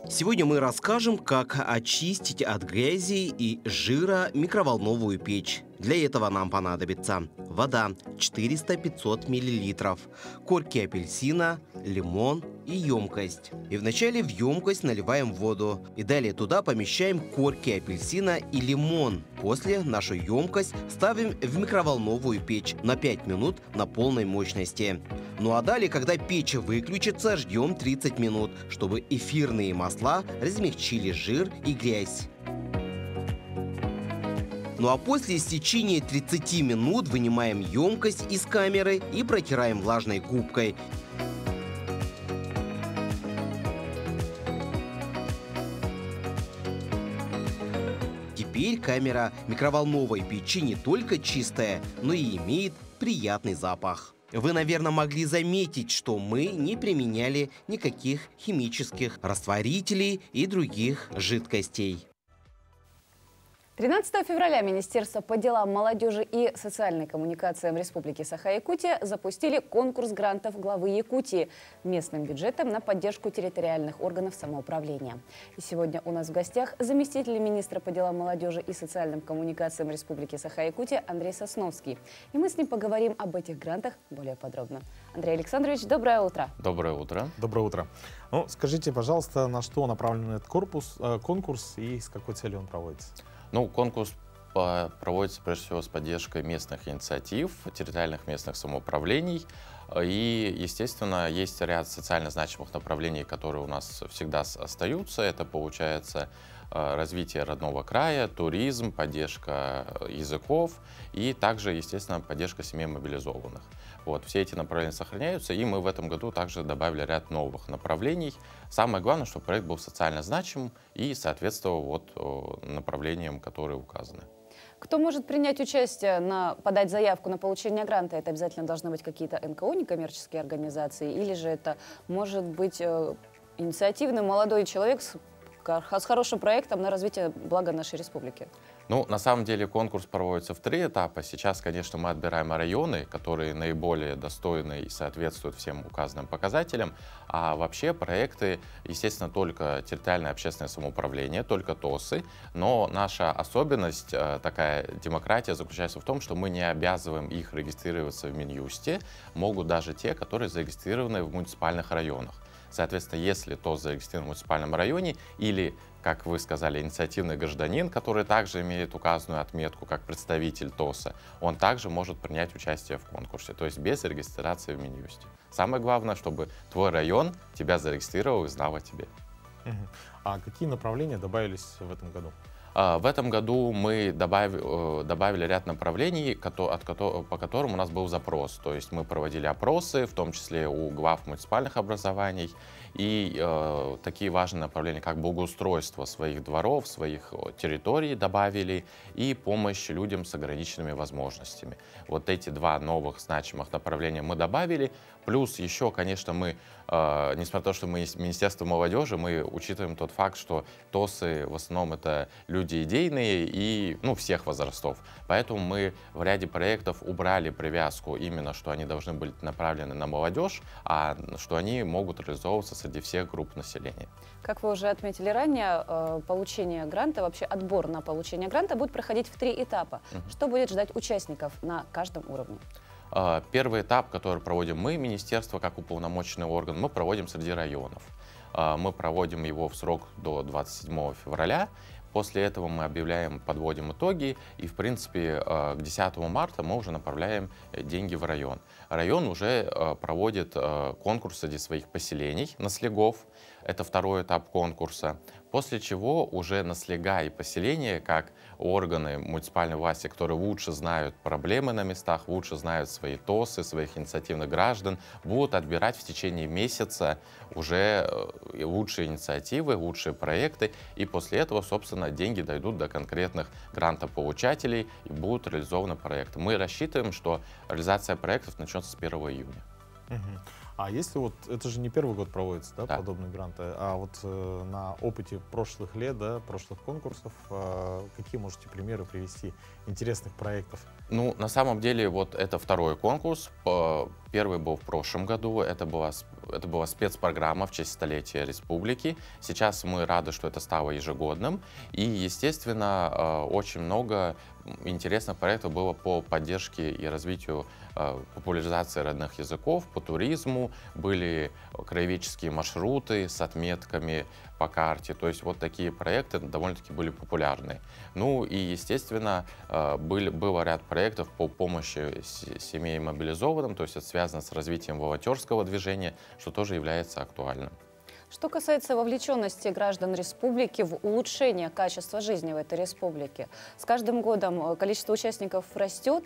Сегодня мы расскажем, как очистить от грязи и жира микроволновую печь. Для этого нам понадобится вода 400-500 мл, корки апельсина, лимон и емкость. И вначале в емкость наливаем воду. И далее туда помещаем корки апельсина и лимон. После нашу емкость ставим в микроволновую печь на 5 минут на полной мощности. Ну а далее, когда печь выключится, ждем 30 минут, чтобы эфирные масла размягчили жир и грязь. Ну а после истечения 30 минут вынимаем емкость из камеры и протираем влажной губкой. Теперь камера микроволновой печи не только чистая, но и имеет приятный запах. Вы, наверное, могли заметить, что мы не применяли никаких химических растворителей и других жидкостей. 13 февраля Министерство по делам молодежи и социальной коммуникациям Республики Саха-Якутия запустили конкурс грантов главы Якутии местным бюджетом на поддержку территориальных органов самоуправления. И сегодня у нас в гостях заместитель министра по делам молодежи и социальным коммуникациям Республики Саха-Якутия Андрей Сосновский. И мы с ним поговорим об этих грантах более подробно. Андрей Александрович, доброе утро. Доброе утро. Доброе утро. Ну, скажите, пожалуйста, на что направлен этот конкурс и с какой целью он проводится? Ну, конкурс проводится прежде всего с поддержкой местных инициатив, территориальных местных самоуправлений. И, естественно, есть ряд социально значимых направлений, которые у нас всегда остаются. Это, получается, развитие родного края, туризм, поддержка языков и также, естественно, поддержка семей мобилизованных. Вот, все эти направления сохраняются, и мы в этом году также добавили ряд новых направлений. Самое главное, чтобы проект был социально значим и соответствовал вот направлениям, которые указаны. Кто может принять участие, подать заявку на получение гранта? Это обязательно должны быть какие-то НКО, некоммерческие организации, или же это может быть инициативный молодой человек, с хорошим проектом на развитие блага нашей республики? Ну, на самом деле конкурс проводится в 3 этапа. Сейчас, конечно, мы отбираем районы, которые наиболее достойны и соответствуют всем указанным показателям. А вообще проекты, естественно, только территориальное общественное самоуправление, только ТОСы. Но наша особенность, такая демократия, заключается в том, что мы не обязываем их регистрироваться в Минюсте. Могут даже те, которые зарегистрированы в муниципальных районах. Соответственно, если ТОС зарегистрирован в муниципальном районе или, как вы сказали, инициативный гражданин, который также имеет указанную отметку как представитель ТОСа, он также может принять участие в конкурсе, то есть без регистрации в Минюсте. Самое главное, чтобы твой район тебя зарегистрировал и знал о тебе. А какие направления добавились в этом году? В этом году мы добавили ряд направлений, по которым у нас был запрос. То есть мы проводили опросы, в том числе у глав муниципальных образований. И такие важные направления, как благоустройство своих дворов, своих территорий добавили, и помощь людям с ограниченными возможностями. Вот эти 2 новых значимых направления мы добавили. Плюс еще, конечно, мы, несмотря на то, что мы Министерство молодежи, мы учитываем тот факт, что ТОСы в основном это люди идейные и всех возрастов. Поэтому мы в ряде проектов убрали привязку именно, что они должны быть направлены на молодежь, а что они могут реализовываться среди всех групп населения. Как вы уже отметили ранее, получение гранта, вообще отбор на получение гранта будет проходить в 3 этапа. Что будет ждать участников на каждом уровне? Первый этап, который проводим мы, министерство, как уполномоченный орган, мы проводим среди районов. Мы проводим его в срок до 27 февраля. После этого мы подводим итоги, и, в принципе, к 10 марта мы уже направляем деньги в район. Район уже проводит конкурс среди своих поселений на слегов. Это 2-й этап конкурса. После чего уже на слега и поселения, как органы муниципальной власти, которые лучше знают проблемы на местах, лучше знают свои ТОСы, своих инициативных граждан, будут отбирать в течение месяца уже лучшие инициативы, лучшие проекты. И после этого, собственно, деньги дойдут до конкретных грантополучателей и будут реализованы проекты. Мы рассчитываем, что реализация проектов начнется с 1 июня. А если вот, это же не первый год проводится, да, подобные гранты, а вот на опыте прошлых лет, да, прошлых конкурсов, какие можете примеры привести интересных проектов? Ну, на самом деле, вот это 2-й конкурс. Первый был в прошлом году. Это была спецпрограмма в честь столетия республики. Сейчас мы рады, что это стало ежегодным. И, естественно, очень много интересных проектов было по поддержке и развитию популяризации родных языков, по туризму. Были краеведческие маршруты с отметками по карте. То есть вот такие проекты довольно-таки были популярны. Ну и, естественно, был ряд проектов по помощи семьям мобилизованным, то есть это связано с развитием волонтерского движения, что тоже является актуальным. Что касается вовлеченности граждан республики в улучшение качества жизни в этой республике, с каждым годом количество участников растет?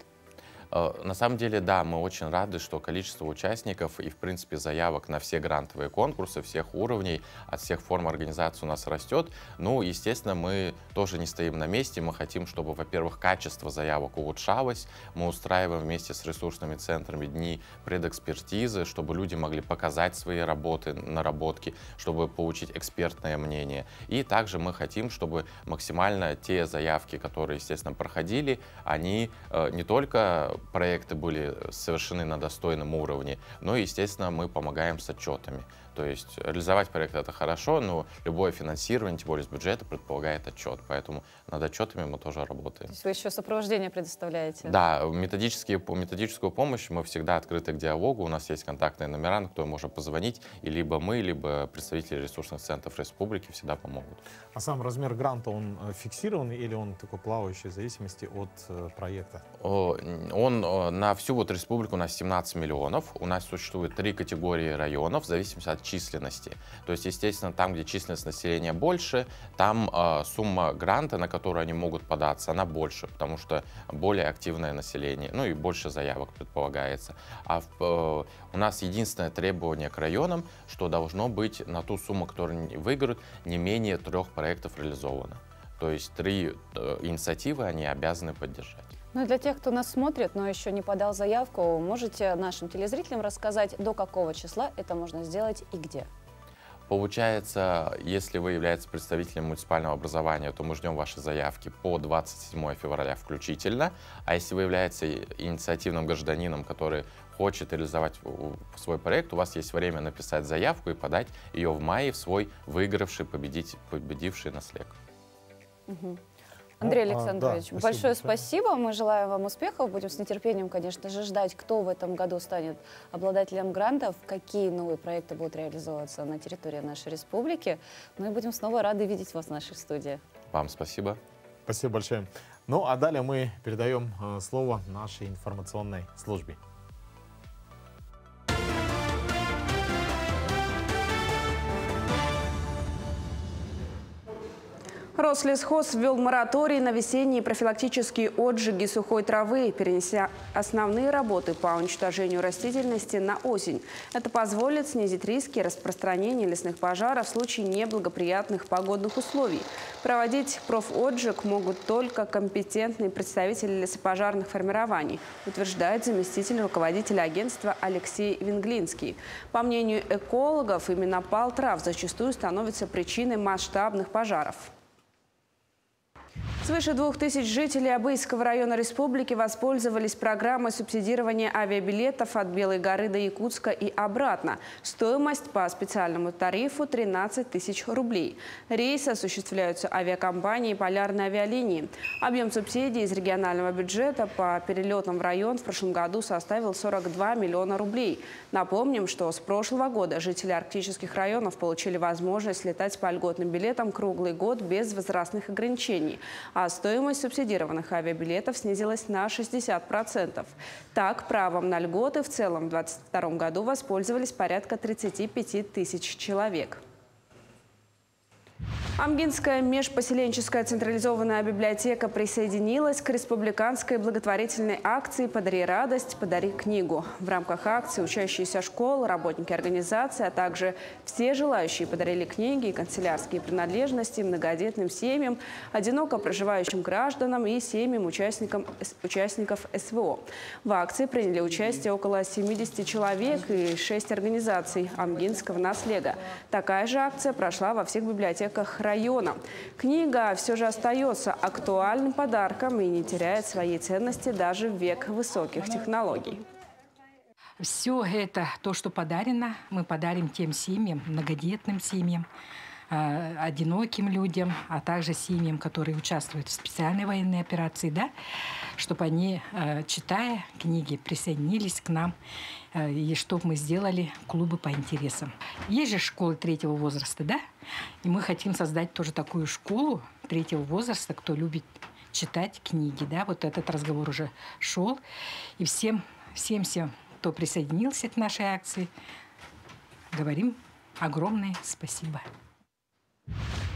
На самом деле, да, мы очень рады, что количество участников и, в принципе, заявок на все грантовые конкурсы всех уровней, от всех форм организации у нас растет. Ну, естественно, мы тоже не стоим на месте. Мы хотим, чтобы, во-первых, качество заявок улучшалось. Мы устраиваем вместе с ресурсными центрами дни предэкспертизы, чтобы люди могли показать свои работы, наработки, чтобы получить экспертное мнение. И также мы хотим, чтобы максимально те заявки, которые, естественно, проходили, они не только проекты были совершены на достойном уровне, но, естественно, мы помогаем с отчетами. То есть реализовать проект — это хорошо, но любое финансирование, тем более с бюджета, предполагает отчет. Поэтому над отчетами мы тоже работаем. То есть вы еще сопровождение предоставляете? Да, методическую помощь мы всегда открыты к диалогу. У нас есть контактные номера, на которые можно позвонить, и либо мы, либо представители ресурсных центров республики всегда помогут. А сам размер гранта, он фиксированный или он такой плавающий в зависимости от проекта? Он на всю вот республику у нас 17 миллионов. У нас существует 3 категории районов в зависимости от численности. То есть, естественно, там, где численность населения больше, там сумма гранта, на которую они могут податься, она больше, потому что более активное население, ну и больше заявок предполагается. А у нас единственное требование к районам, что должно быть на ту сумму, которую они выиграют, не менее 3 проектов реализовано. То есть 3 инициативы они обязаны поддержать. Ну и для тех, кто нас смотрит, но еще не подал заявку, можете нашим телезрителям рассказать, до какого числа это можно сделать и где? Получается, если вы являетесь представителем муниципального образования, то мы ждем ваши заявки по 27 февраля включительно. А если вы являетесь инициативным гражданином, который хочет реализовать свой проект, у вас есть время написать заявку и подать ее в мае в свой выигравший, победивший наследник. Андрей Александрович, да, большое спасибо. Мы желаем вам успехов. Будем с нетерпением, конечно же, ждать, кто в этом году станет обладателем грантов, какие новые проекты будут реализовываться на территории нашей республики. Ну и будем снова рады видеть вас в нашей студии. Вам спасибо. Спасибо большое. Ну а далее мы передаем слово нашей информационной службе. Рослесхоз ввел мораторий на весенние профилактические отжиги сухой травы, перенеся основные работы по уничтожению растительности на осень. Это позволит снизить риски распространения лесных пожаров в случае неблагоприятных погодных условий. Проводить профотжиг могут только компетентные представители лесопожарных формирований, утверждает заместитель руководителя агентства Алексей Венглинский. По мнению экологов, именно пал трав зачастую становится причиной масштабных пожаров. Свыше 2000 жителей Абыйского района республики воспользовались программой субсидирования авиабилетов от Белой горы до Якутска и обратно. Стоимость по специальному тарифу 13 тысяч рублей. Рейсы осуществляются авиакомпанией «Полярной авиалинии». Объем субсидий из регионального бюджета по перелетам в район в прошлом году составил 42 миллиона рублей. Напомним, что с прошлого года жители арктических районов получили возможность летать по льготным билетам круглый год без возрастных ограничений. А стоимость субсидированных авиабилетов снизилась на 60%. Так, правом на льготы в целом в 2022 году воспользовались порядка 35 тысяч человек. Амгинская межпоселенческая централизованная библиотека присоединилась к республиканской благотворительной акции «Подари радость, подари книгу». В рамках акции учащиеся школ, работники организации, а также все желающие подарили книги и канцелярские принадлежности многодетным семьям, одиноко проживающим гражданам и семьям участников СВО. В акции приняли участие около 70 человек и 6 организаций амгинского наследия. Такая же акция прошла во всех библиотеках района. Книга все же остается актуальным подарком и не теряет своей ценности даже в век высоких технологий. Все это, то, что подарено, мы подарим тем семьям, многодетным семьям, одиноким людям, а также семьям, которые участвуют в специальной военной операции, да, чтобы они, читая книги, присоединились к нам, и чтобы мы сделали клубы по интересам. Есть же школы третьего возраста, да? И мы хотим создать тоже такую школу третьего возраста, кто любит читать книги, да? Вот этот разговор уже шел. И всем, кто присоединился к нашей акции, говорим огромное спасибо.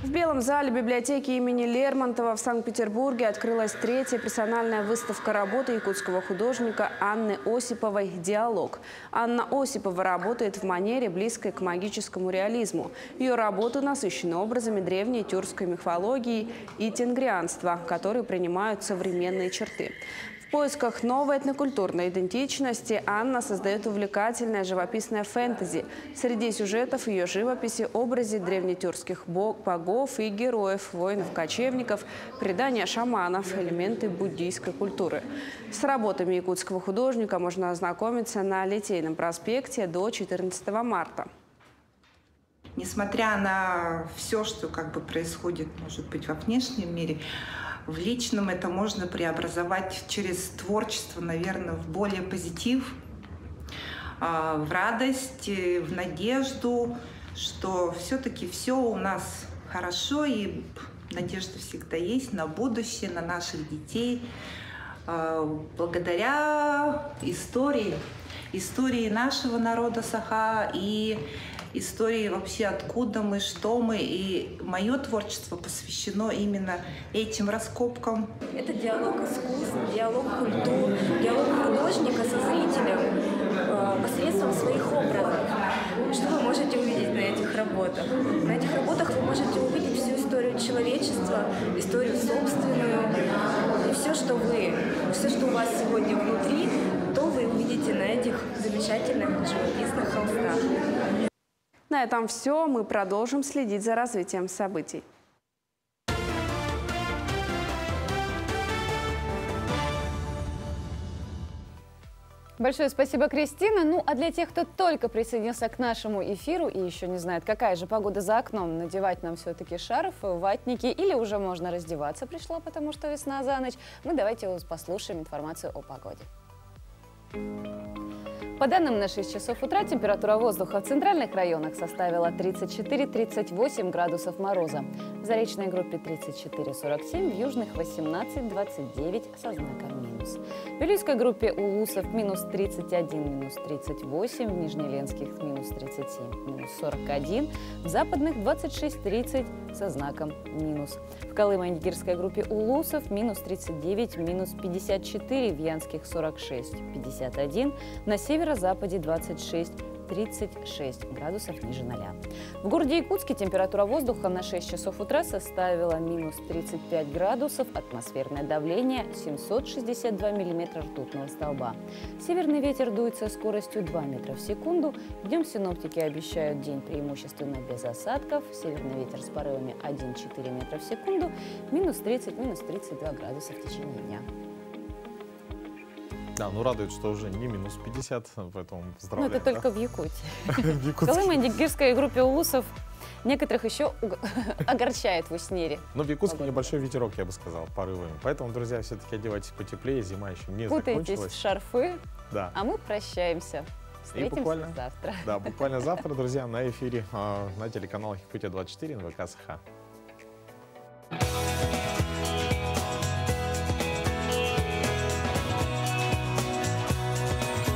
В Белом зале библиотеки имени Лермонтова в Санкт-Петербурге открылась третья персональная выставка работы якутского художника Анны Осиповой «Диалог». Анна Осипова работает в манере, близкой к магическому реализму. Ее работы насыщены образами древней тюркской мифологии и тенгрианства, которые принимают современные черты. В поисках новой этнокультурной идентичности Анна создает увлекательное живописное фэнтези. Среди сюжетов ее живописи образы древнетюркских богов и героев, воинов-кочевников, предания шаманов, элементы буддийской культуры. С работами якутского художника можно ознакомиться на Литейном проспекте до 14 марта. Несмотря на все, что происходит, может быть, во внешнем мире, в личном это можно преобразовать через творчество, наверное, в более позитив, в радость, в надежду, что все-таки все у нас хорошо, и надежда всегда есть на будущее, на наших детей. Благодаря истории нашего народа Саха и истории вообще, откуда мы, что мы. И мое творчество посвящено именно этим раскопкам. Это диалог искусств, диалог культур, диалог художника со зрителем посредством своих образов. Что вы можете увидеть на этих работах? На этих работах вы можете увидеть всю историю человечества, историю собственную. И все, что у вас сегодня внутри, то вы увидите на этих замечательных живописных холстах. На На этом все. Мы продолжим следить за развитием событий. Большое спасибо, Кристина. Ну, а для тех, кто только присоединился к нашему эфиру и еще не знает, какая же погода за окном, надевать нам все-таки шарфы, ватники или уже можно раздеваться пришла, потому что весна за ночь, мы давайте послушаем информацию о погоде. По данным на 6 часов утра, температура воздуха в центральных районах составила 34-38 градусов мороза. В заречной группе 34-47, в южных 18-29 со знаком минус. В Вилюйской группе Улусов минус 31, минус 38, в Нижнеленских минус 37, минус 41, в западных 26-30 со знаком минус. В Колымо-Индигирской группе Улусов минус 39, минус 54, в Янских 46, 51, на северо-западе 26-36 градусов ниже 0. В городе Якутске температура воздуха на 6 часов утра составила минус 35 градусов, атмосферное давление 762 миллиметра ртутного столба. Северный ветер дует со скоростью 2 метра в секунду. Днем синоптики обещают день преимущественно без осадков. Северный ветер с порывами 1,4 метра в секунду, минус 30, минус 32 градуса в течение дня. Да, ну радует, что уже не минус 50, поэтому Ну, поздравляю. это только в Якутии. В Колымо-Индигирской группе Улусов некоторых еще огорчает в Уснере. Но в Якутске небольшой ветерок, я бы сказал, порывами. Поэтому, друзья, все-таки одевайтесь потеплее, зима еще не Кутайтесь закончилась. в шарфы, да. А мы прощаемся. Встретимся завтра. Да, буквально завтра, друзья, на эфире на телеканалах Якутия 24 на ВК СХ.